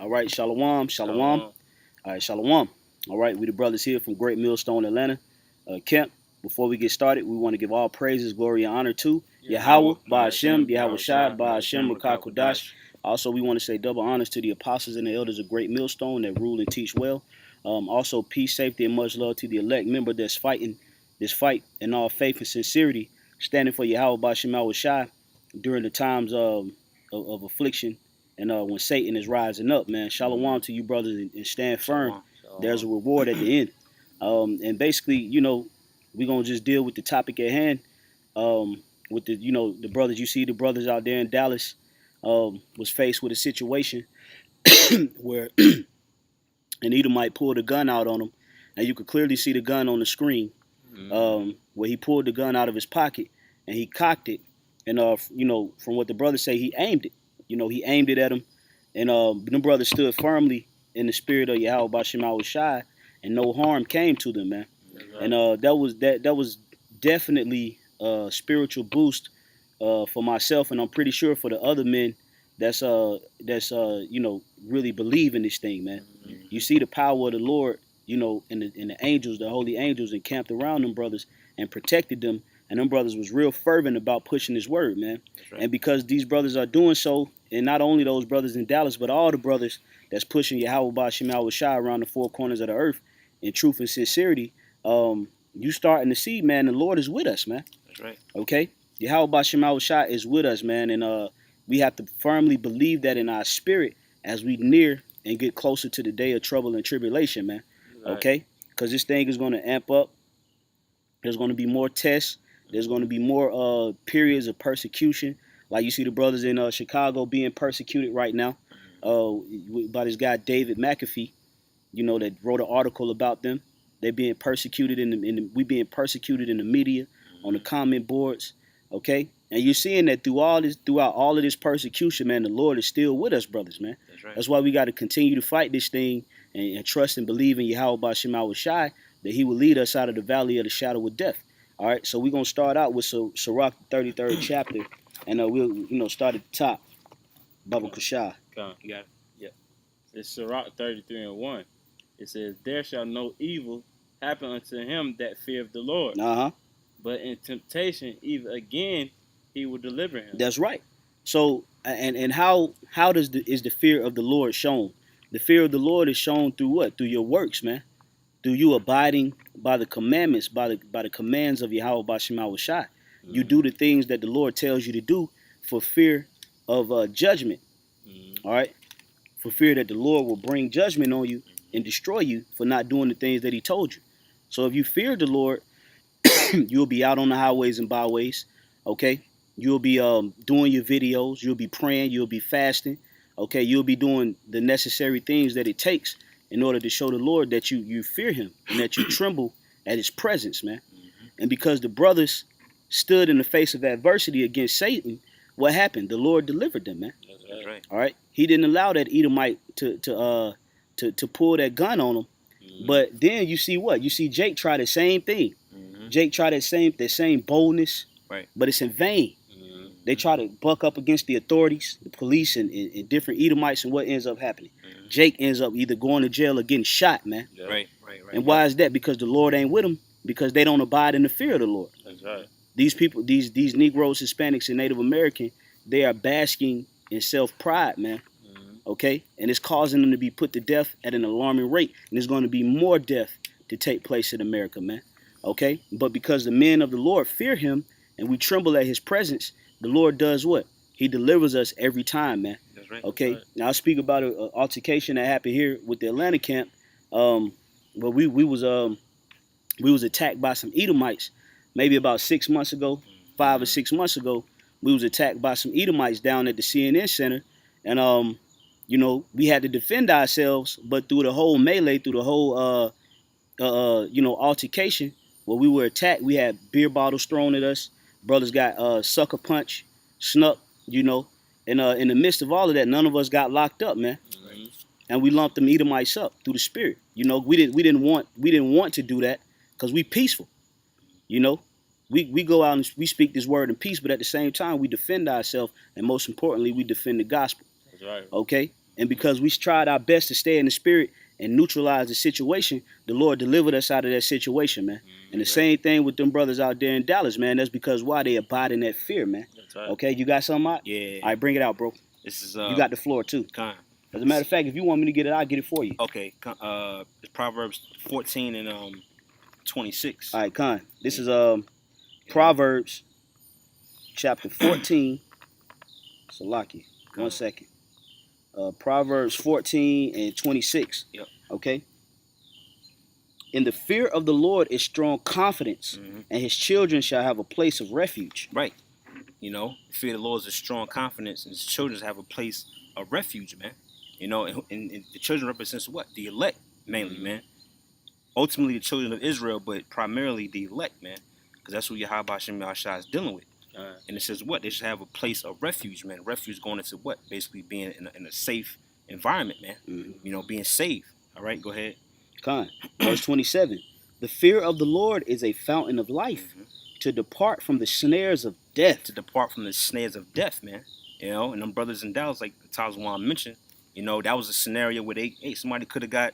All right, shalom, shalom. Shalom. All right, shalom. All right, we the brothers here from Great Millstone, Atlanta. Kemp, before we get started, we want to give all praises, glory, and honor to Yahweh, Ba'ashem, Yahawashi, Ba'ashem, Rakakodash. Also, we want to say double honors to the apostles and the elders of Great Millstone that rule and teach well. Also, peace, safety, and much love to the elect member that's fighting this fight in all faith and sincerity, standing for Yahweh, Ba'ashem, Yahawashi during the times of affliction and when Satan is rising up, man. Shalom to you, brothers, and stand firm. There's a reward at the end. And basically, we're going to just deal with the topic at hand. With the brothers, you see the brothers out there in Dallas was faced with a situation where an Edomite pulled a gun out on him, and you could clearly see the gun on the screen, where he pulled the gun out of his pocket and he cocked it. And, from what the brothers say, he aimed it. He aimed it at him, and them brothers stood firmly in the spirit of Yahweh Ba'ashem Yahawashi, and no harm came to them, man. Right. And that was definitely a spiritual boost for myself, and I'm pretty sure for the other men that's really believe in this thing, man. Mm-hmm. You see the power of the Lord, and the angels, the holy angels, encamped around them brothers and protected them. And them brothers was real fervent about pushing his word, man. Right. And because these brothers are doing so, and not only those brothers in Dallas, but all the brothers that's pushing Yahweh Ba'ashem Yahawashi around the four corners of the earth in truth and sincerity, you starting to see, man, the Lord is with us, man. That's right. Okay? Yahweh Ba'ashem Yahawashi is with us, man. And we have to firmly believe that in our spirit as we near and get closer to the day of trouble and tribulation, man. Right. Okay? Because this thing is going to amp up. There's going to be more tests. There's going to be more periods of persecution. Like you see the brothers in Chicago being persecuted right now by this guy, David McAfee, that wrote an article about them. They're being persecuted we being persecuted in the media, on the comment boards, okay? And you're seeing that throughout all of this persecution, man, the Lord is still with us, brothers, man. That's right. That's why we got to continue to fight this thing and trust and believe in Yahweh Ba'ashem Yahawashi that he will lead us out of the valley of the shadow of death. All right, so we're going to start out with Sirach, the 33rd chapter, and we'll start at the top. Baba Kushah. Come, you got it. Yep. It's Sirach 33:1. It says, "There shall no evil happen unto him that feareth the Lord. But in temptation, even again, he will deliver him." That's right. So, and how is the fear of the Lord shown? The fear of the Lord is shown through what? Through your works, man. Through you abiding by the commandments, by the commands of Yahweh Ba'ashem Yahawashi. You do the things that the Lord tells you to do for fear of judgment. All right? For fear that the Lord will bring judgment on you and destroy you for not doing the things that he told you. So if you fear the Lord, you'll be out on the highways and byways, okay? You'll be doing your videos. You'll be praying. You'll be fasting, okay? You'll be doing the necessary things that it takes in order to show the Lord that you fear him and that you tremble at his presence, man. And because the brothers stood in the face of adversity against Satan, what happened? The Lord delivered them, man. That's right. All right? He didn't allow that Edomite to pull that gun on him. But then you see what? You see Jake try the same thing. Jake tried that same boldness, right? But it's in vain. They try to buck up against the authorities, the police, and different Edomites, and what ends up happening? Jake ends up either going to jail or getting shot, man. Yeah. Right. And why is that? Because the Lord ain't with them, because they don't abide in the fear of the Lord. That's right. These people, these Negroes, Hispanics, and Native American, they are basking in self-pride, man. Okay? And it's causing them to be put to death at an alarming rate. And there's going to be more death to take place in America, man. Okay? But because the men of the Lord fear him and we tremble at his presence, the Lord does what? He delivers us every time, man. That's right. Okay? That's right. Now, I'll speak about an altercation that happened here with the Atlanta camp. But we was attacked by some Edomites maybe about 6 months ago, 5 or 6 months ago. We was attacked by some Edomites down at the CNN Center. And, we had to defend ourselves, but through the whole melee, through the whole, altercation, where we were attacked, we had beer bottles thrown at us. Brothers got sucker punch, snuck, and in the midst of all of that, none of us got locked up, man. And we lumped them Edomites up through the spirit. We didn't want to do that because we peaceful. We go out and we speak this word in peace, but at the same time we defend ourselves, and most importantly, we defend the gospel. That's right. Okay? And because we tried our best to stay in the spirit and neutralize the situation, the Lord delivered us out of that situation, man. And the same thing with them brothers out there in Dallas, man. That's because why they abide in that fear, man. That's right. Okay, you got something out? Yeah. All right, bring it out, bro. This is you got the floor too. Con. As a matter of fact, if you want me to get it, I'll get it for you. Okay. It's Proverbs 14 and 26. All right, Con. This is Proverbs chapter 14. Salaki. 1 second. Proverbs 14 and 26. Yep. Okay. In the fear of the Lord is strong confidence, and his children shall have a place of refuge. Right. You know, the fear of the Lord is a strong confidence, and his children have a place of refuge, man. You know, and the children represents what? The elect, mainly, man. Ultimately, the children of Israel, but primarily the elect, man. Because that's what Yahawashi is dealing with. And it says what? They should have a place of refuge, man. Refuge going into what? Basically being in a safe environment, man. You know, being safe. All right, go ahead. Con. Verse 27. The fear of the Lord is a fountain of life, to depart from the snares of death. To depart from the snares of death, man. You know, and them brothers in Dallas, like Tazwan mentioned, you know, that was a scenario where somebody could have got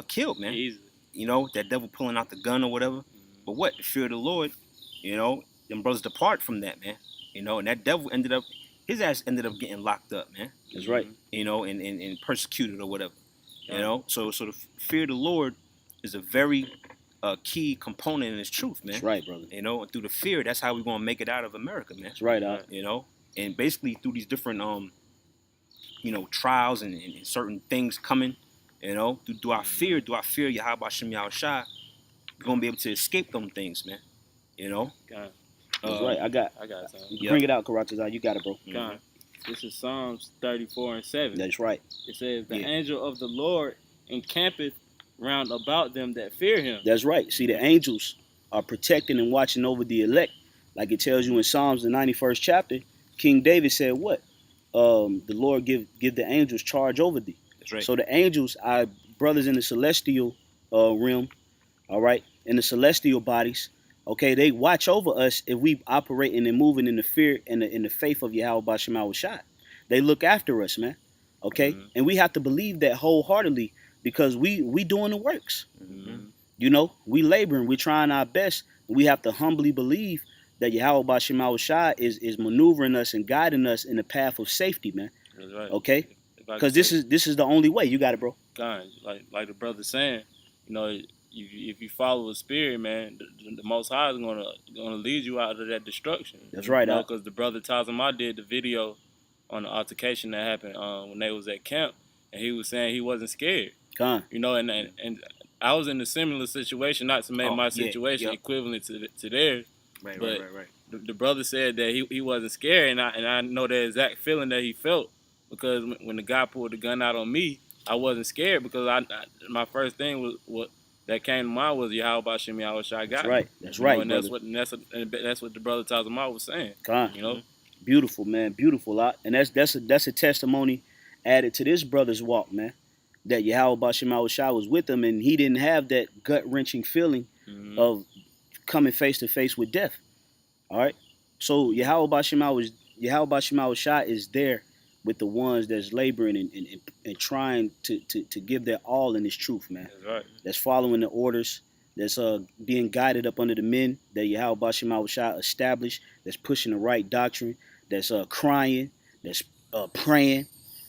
killed, man. Easy. You know, that devil pulling out the gun or whatever. But what? The fear of the Lord, you know, them brothers depart from that, man. You know, and that devil his ass ended up getting locked up, man. That's right. You know, and persecuted or whatever. You know, so the fear of the Lord is a very key component in this truth, man. That's right, brother. You know, and through the fear, that's how we're gonna make it out of America, man. That's right, You know, and basically through these different you know, trials and certain things coming, you know, through our fear Yahawashi Yahawashi, we're gonna be able to escape them things, man. You know. That's right. I got something. You bring it out, Karatazar. You got it, bro. This is Psalms 34 and 7. That's right. It says, the angel of the Lord encampeth round about them that fear him. That's right. See, the angels are protecting and watching over the elect. Like it tells you in Psalms, the 91st chapter, King David said what? The Lord give the angels charge over thee. That's right. So the angels are brothers in the celestial realm, all right, in the celestial bodies. Okay, they watch over us if we operating and moving in the fear and in the faith of Yahawashi Yahawashi. They look after us, man. Okay, and we have to believe that wholeheartedly because we doing the works. You know, we laboring, we trying our best. And we have to humbly believe that Yahawashi Yahawashi is maneuvering us and guiding us in the path of safety, man. That's right. Okay, because this is the only way. You got it, bro. God, like the brother saying, you know. If you follow the spirit, man, the Most High is gonna lead you out of that destruction. That's right, you know, because the brother Tazama did the video on the altercation that happened when they was at camp, and he was saying he wasn't scared. You know, and I was in a similar situation, not to make my situation equivalent to theirs. Right. The brother said that he wasn't scared, and I know the exact feeling that he felt because when the guy pulled the gun out on me, I wasn't scared because my first thing was what. That came to mind was Yahawashi Yahawashi. That's right. That's right. And that's what the brother Tazama was saying. You know, beautiful, man, beautiful. And that's a testimony added to this brother's walk, man. That Yahawashi Yahawashi was with him, and he didn't have that gut wrenching feeling of coming face to face with death. All right. So Yahawashi Yahawashi is there with the ones that's laboring and trying to give their all in this truth, man. That's right. That's following the orders, that's being guided up under the men that Yahawashi Yahawashi established, that's pushing the right doctrine, that's crying, that's praying,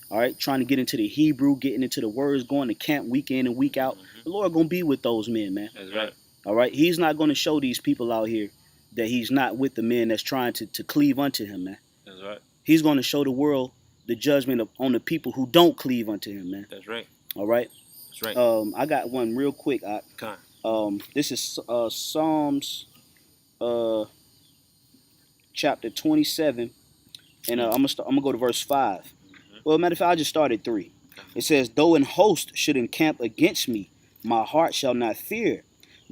all right, trying to get into the Hebrew, getting into the words, going to camp week in and week out. The Lord gonna be with those men, man. That's right. All right, he's not gonna show these people out here that he's not with the men that's trying to cleave unto him, man. That's right. He's gonna show the world the judgment on the people who don't cleave unto him, man. That's right. All right. That's right. I got one real quick. This is Psalms chapter 27, and I'm gonna go to verse 5. Well, matter of fact, I just started 3. It says, "Though an host should encamp against me, my heart shall not fear.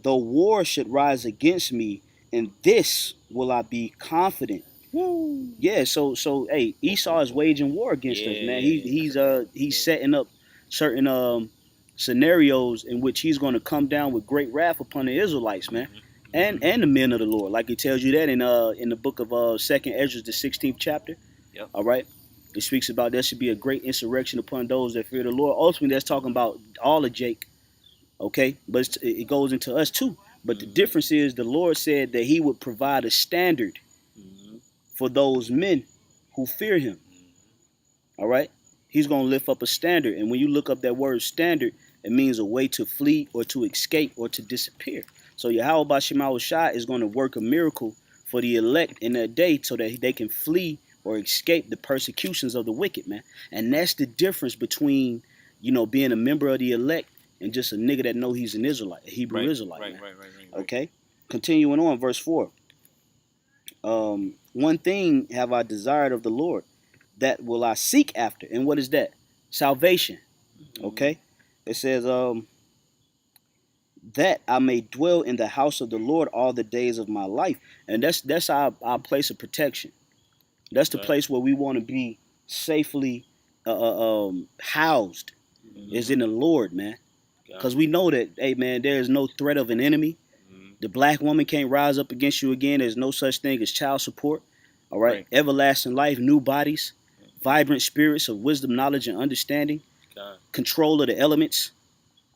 Though war should rise against me, in this will I be confident." Woo. Yeah, so hey, Esau is waging war against us, man. He's setting up certain scenarios in which he's going to come down with great wrath upon the Israelites, man, and the men of the Lord. Like it tells you that in the book of 2nd Ezra, the 16th chapter. Yep. All right. It speaks about there should be a great insurrection upon those that fear the Lord. Ultimately, that's talking about all of Jake, okay? But it goes into us too. But the difference is the Lord said that he would provide a standard for those men who fear him, all right? He's going to lift up a standard. And when you look up that word standard, it means a way to flee or to escape or to disappear. So Yahawashi is going to work a miracle for the elect in that day so that they can flee or escape the persecutions of the wicked, man. And that's the difference between, being a member of the elect and just a nigga that know he's an Israelite, a Hebrew Israelite. Right. Okay? Continuing on, verse 4. One thing have I desired of the Lord, that will I seek after. And what is that? Salvation. Okay? It says, that I may dwell in the house of the Lord all the days of my life. And that's our place of protection. That's the place where we want to be safely housed, is in the Lord, man. Because we know that, hey, man, there is no threat of an enemy. The black woman can't rise up against you again. There's no such thing as child support. All right. Everlasting life, new bodies, vibrant spirits of wisdom, knowledge, and understanding, control of the elements.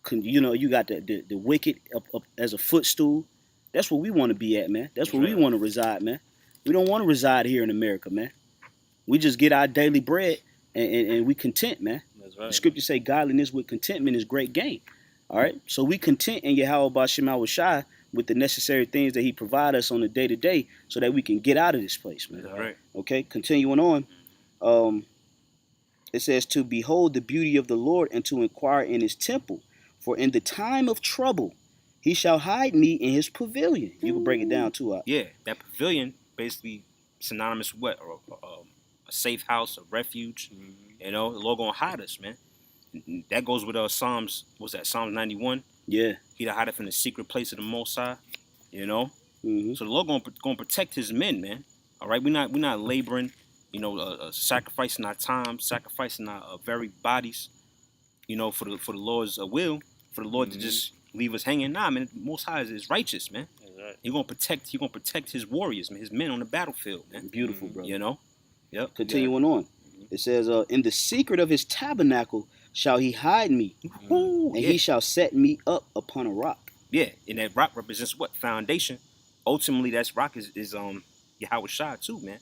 You got the wicked up as a footstool. That's where we want to be at, man. That's where we want to reside, man. We don't want to reside here in America, man. We just get our daily bread and we content, man. That's right. The scripture say godliness with contentment is great gain. All right. So we content in Yahawashi with the necessary things that he provide us on a day-to-day so that we can get out of this place, man. That's right. Okay. Continuing on. It says to behold the beauty of the Lord and to inquire in his temple. For in the time of trouble, he shall hide me in his pavilion. You can break it down too. Yeah, that pavilion basically synonymous with what? A safe house, a refuge. The Lord gonna hide us, man. That goes with Psalms. What's that? Psalms 91. Yeah. He'll hide us in the secret place of the Most High. So the Lord gonna protect his men, man. All right, we're not laboring. Sacrificing our time, sacrificing our very bodies. For the Lord's will, for the Lord to just leave us hanging. Nah, man, the Most High is righteous, man. Right. He gonna protect his warriors, man, his men on the battlefield, man. Beautiful, brother. Yep. Continuing on, it says, in the secret of his tabernacle shall he hide me, and he shall set me up upon a rock. Yeah, and that rock represents what? Foundation. Ultimately, that rock is Yahawashi too, man.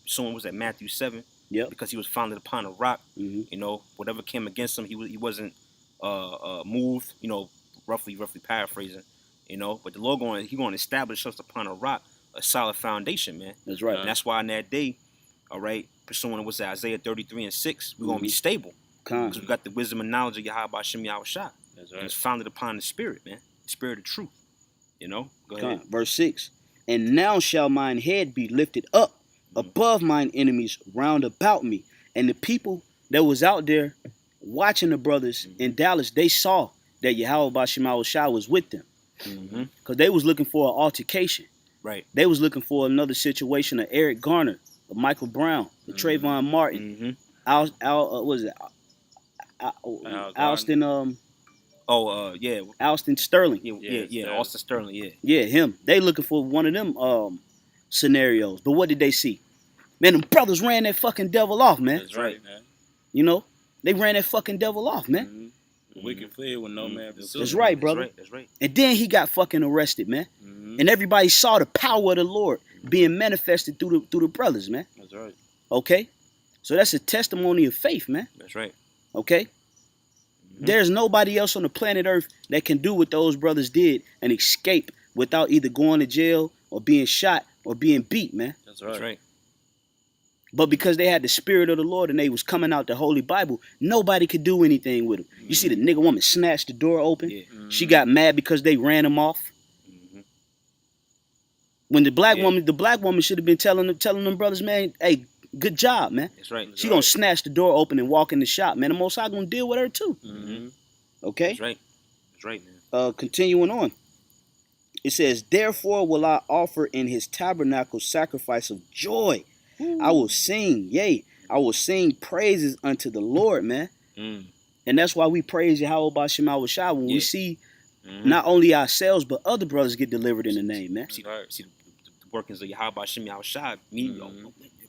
Someone was at Matthew 7. Yep. Because he was founded upon a rock. Whatever came against him, he wasn't moved. Roughly paraphrasing. But the Lord going to establish us upon a rock, a solid foundation, man. That's right. And that's why in that day, all right, pursuing what's that, Isaiah 33:6, we're gonna be stable because we got the wisdom and knowledge of Yahawashi. That's right. And it's founded upon the Spirit, man, the Spirit of truth. Go ahead. Verse 6. And now shall mine head be lifted up above mine enemies round about me. And the people that was out there watching the brothers in Dallas, they saw that Yahawashi was with them. Because they was looking for an altercation. Right. They was looking for another situation of Eric Garner, of Michael Brown, of Trayvon Martin, Alston Alston Sterling. Yeah, Alston Sterling, yeah. Yeah, him. They looking for one of them scenarios. But what did they see? Man, them brothers ran that fucking devil off, man. That's right, man. They ran that fucking devil off, man. The wicked fled with no man pursued. That's right, brother. That's right. And then he got fucking arrested, man. And everybody saw the power of the Lord being manifested through the brothers, man. That's right. Okay? So that's a testimony of faith, man. That's right. Okay? There's nobody else on the planet Earth that can do what those brothers did and escape without either going to jail or being shot or being beat, man. That's right. That's right. But because they had the Spirit of the Lord and they was coming out the Holy Bible, nobody could do anything with them. You see the nigga woman snatched the door open. Yeah. She got mad because they ran him off. When the black woman should have been telling them brothers, man, hey, good job, man. That's right. She gonna snatch the door open and walk in the shop, man. The Most High gonna deal with her too. Okay. That's right. That's right, man. Continuing on, it says, "Therefore will I offer in his tabernacle sacrifice of joy. I will sing, yea, I will sing praises unto the Lord, man." And that's why we praise Yahawashi when we see not only ourselves but other brothers get delivered in the name, man. See the workings of Yahawashi,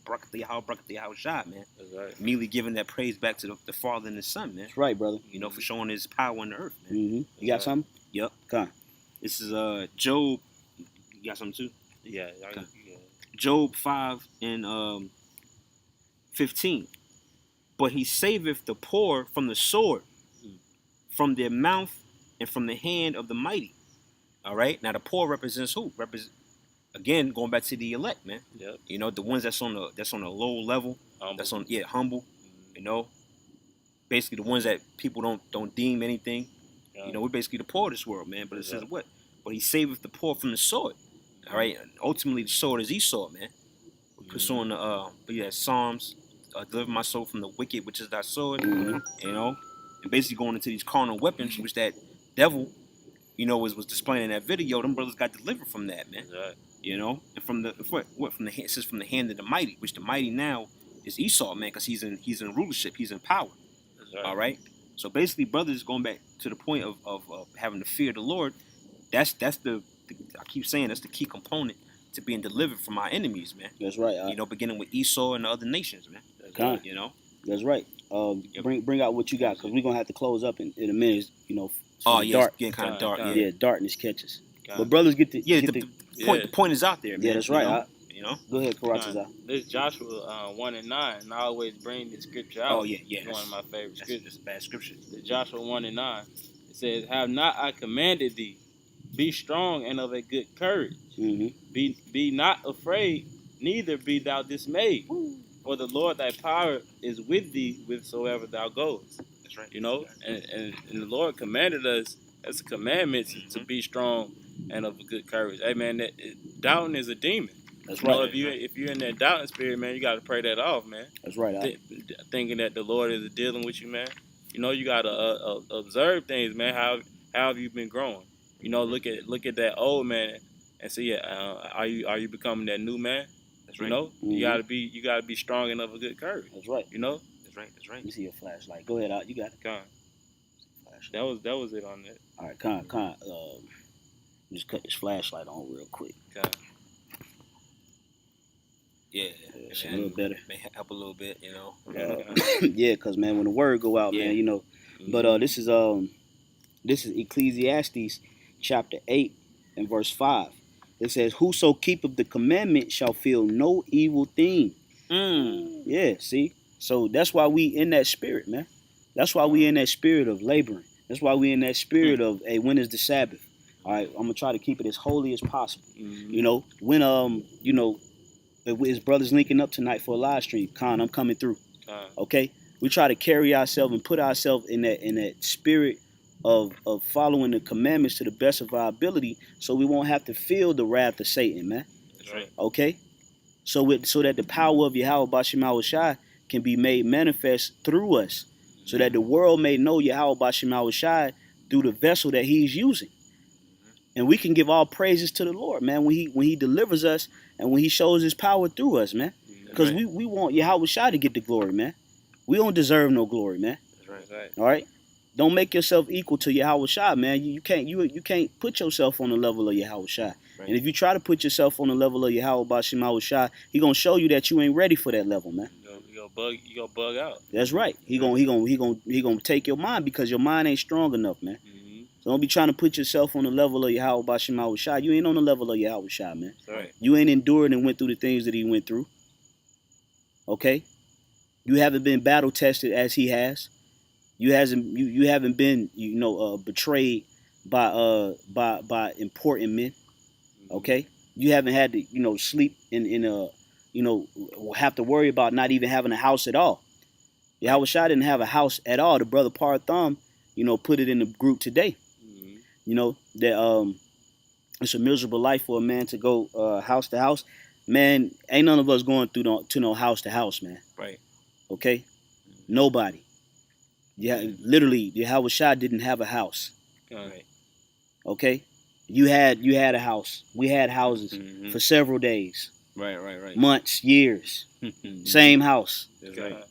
Barakatah Yahweh, Barakatah Yahawashi, man. That's right. Immediately giving that praise back to the Father and the Son, man. That's right, brother. You know, for showing His power on the earth, man. Mm-hmm. You got something? Yep. Come on. This is Job. You got something too? Yeah. Job 5 and 15. But He saveth the poor from the sword, from their mouth, and from the hand of the mighty. All right. Now the poor represents who? Again, going back to the elect, man. Yep. You know, the ones that's on a low level. Humble. That's on humble. You know, basically the ones that people don't deem anything. Yeah. You know, we're basically the poor of this world, man. But it says what? But He saveth the poor from the sword. All right. And ultimately, the sword is Esau, man. Pursuing Psalms. Deliver my soul from the wicked, which is thy sword. You know, and basically going into these carnal weapons, which that devil, you know, was displaying in that video. Them brothers got delivered from that, man. Right. You know, and from the it says from the hand of the mighty, which the mighty now is Esau, man, because he's in rulership, he's in power. Right. All right. So basically, brothers, going back to the point of having to fear the Lord, that's the I keep saying that's the key component to being delivered from our enemies, man. That's right. You know, beginning with Esau and the other nations, man. Right. You know. That's right. Bring out what you got, because we're gonna have to close up in a minute. You know. Oh yeah, it's getting kind of dark. Yeah, darkness catches. But brothers get the the point is out there, man. Yeah, that's right. You know. Go ahead, Karatazar. This Joshua 1 and 9, and I always bring this scripture out. Oh yeah. It's one of my favorite scriptures. It's a bad scripture. The Joshua 1 and 9. It says, "Have not I commanded thee? Be strong and of a good courage. Be not afraid, neither be thou dismayed. For the Lord thy power is with thee whithersoever thou goest." That's right. You know, and the Lord commanded us as a commandment to be strong and of a good courage. Hey man, doubting is a demon. That's right. You know, if you're in that doubting spirit, man, you got to pray that off, man. That's right. Thinking that the Lord is dealing with you, man. You know, you got to observe things, man. How have you been growing? You know, look at that old man and see, are you becoming that new man? That's right. You know, you gotta be strong and of a good courage. That's right. You know. That's right. Let me see your flashlight. Go ahead, you got it. Con. That was it on that. All right, Con. Just cut this flashlight on real quick. Con. Yeah, it's a little better. May help a little bit, you know. Yeah, cause man, when the word go out, man, you know. But this is Ecclesiastes chapter 8 and verse 5. It says, "Whoso keepeth the commandment shall feel no evil thing." Yeah, see. So that's why we in that spirit, man. That's why we in that spirit of laboring. That's why we in that spirit of, hey, when is the Sabbath? All right, I'm gonna try to keep it as holy as possible. You know, when you know, if his brothers linking up tonight for a live stream, Con, I'm coming through. Okay, we try to carry ourselves and put ourselves in that spirit of following the commandments to the best of our ability, so we won't have to feel the wrath of Satan, man. That's right. Okay, so that the power of Yahweh Bashim Yahawashi can be made manifest through us, so that the world may know Yahweh Bashim Yahawashi through the vessel that He's using. And we can give all praises to the Lord, man, when he delivers us and when He shows His power through us, man. Because we want Yahawashi to get the glory, man. We don't deserve no glory, man. That's right. All right? Don't make yourself equal to Yahawashi, man. You can't put yourself on the level of Yahawashi. Right. And if you try to put yourself on the level of Yahweh Bashim Yahawashi, He gonna show you that you ain't ready for that level, man. You gonna bug out. That's right. He gonna take your mind, because your mind ain't strong enough, man. So don't be trying to put yourself on the level of Yahweh Bashim Yahawashi. You ain't on the level of Yahawashi, man. Right. You ain't endured and went through the things that He went through. Okay? You haven't been battle tested as He has. You haven't been betrayed by important men. Okay? You haven't had to sleep in have to worry about not even having a house at all. Yahawashi didn't have a house at all. The brother Partham, put it in the group today. That it's a miserable life for a man to go house to house. Man, ain't none of us going through to no house to house, man. Right. Okay? Nobody. Yeah, literally, Yahawashi didn't have a house. Right. Okay? You had a house. We had houses for several days. Right. Months, years. Same house. That's right.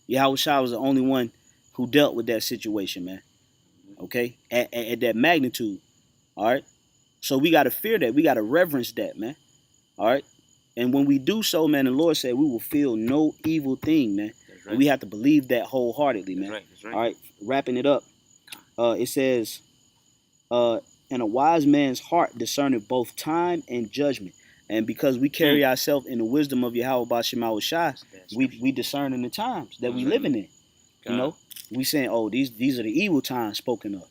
Yahawashi was the only one who dealt with that situation, man. Okay? At that magnitude. All right? So we got to fear that. We got to reverence that, man. All right? And when we do so, man, the Lord said we will feel no evil thing, man. That's right. And we have to believe that wholeheartedly, man. That's right. All right, wrapping it up. It says, and a wise man's heart discerneth both time and judgment. And because we carry ourselves in the wisdom of Yahawashi, we discern in the times that we living in. You know, we saying, oh, these are the evil times spoken of.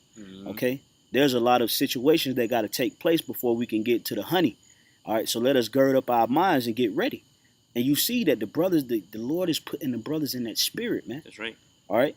Okay, there's a lot of situations that got to take place before we can get to the honey. All right, so let us gird up our minds and get ready. And you see that the brothers, the Lord is putting the brothers in that spirit, man. That's right. All right,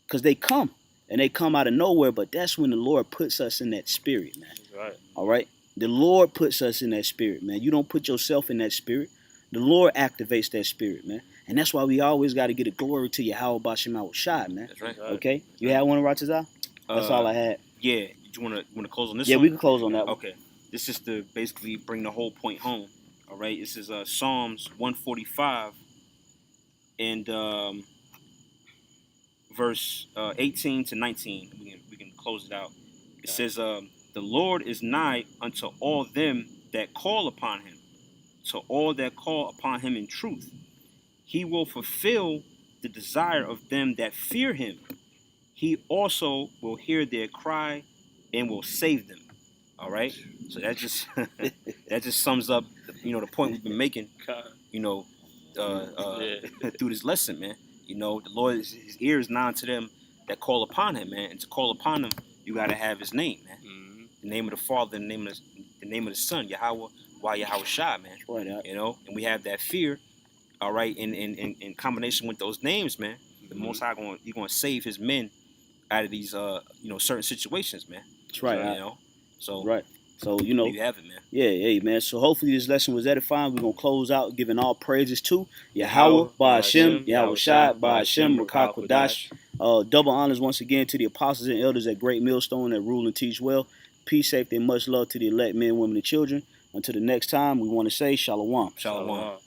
because they come. And they come out of nowhere, but that's when the Lord puts us in that spirit, man. That's right. All right? The Lord puts us in that spirit, man. You don't put yourself in that spirit. The Lord activates that spirit, man. And that's why we always got to get a glory to Yahawashi Shai, man. That's right. Okay? You had one, Ratazah? That's all I had. Yeah. You want to close on this one? one? We can close on that one. Okay. This is to basically bring the whole point home. All right? This is Psalms 145 and verse 18 to 19. We can close it out. It says, the Lord is nigh unto all them that call upon him, to all that call upon him in truth. He will fulfill the desire of them that fear him. He also will hear their cry and will save them. All right? So that just that just sums up, the point we've been making, through this lesson, man. The Lord, his ear is nigh to them that call upon him, man. And to call upon him, you got to have his name, man. Mm-hmm. The name of the Father, the name of the Son, Yahweh, Yahawashi, man. Right out. And we have that fear, all right, in combination with those names, man. The Most High he's going to save his men out of these, certain situations, man. That's right. So right. So, you have it, man. Yeah, hey, man. So hopefully this lesson was edifying. We're going to close out giving all praises to Yahweh, Ba'ashem, Yahawashi, Ba'ashem, Rakakwadash. Double honors once again to the apostles and elders at Great Millstone that rule and teach well. Peace, safety, and much love to the elect men, women, and children. Until the next time, we want to say Shalom. Shalom.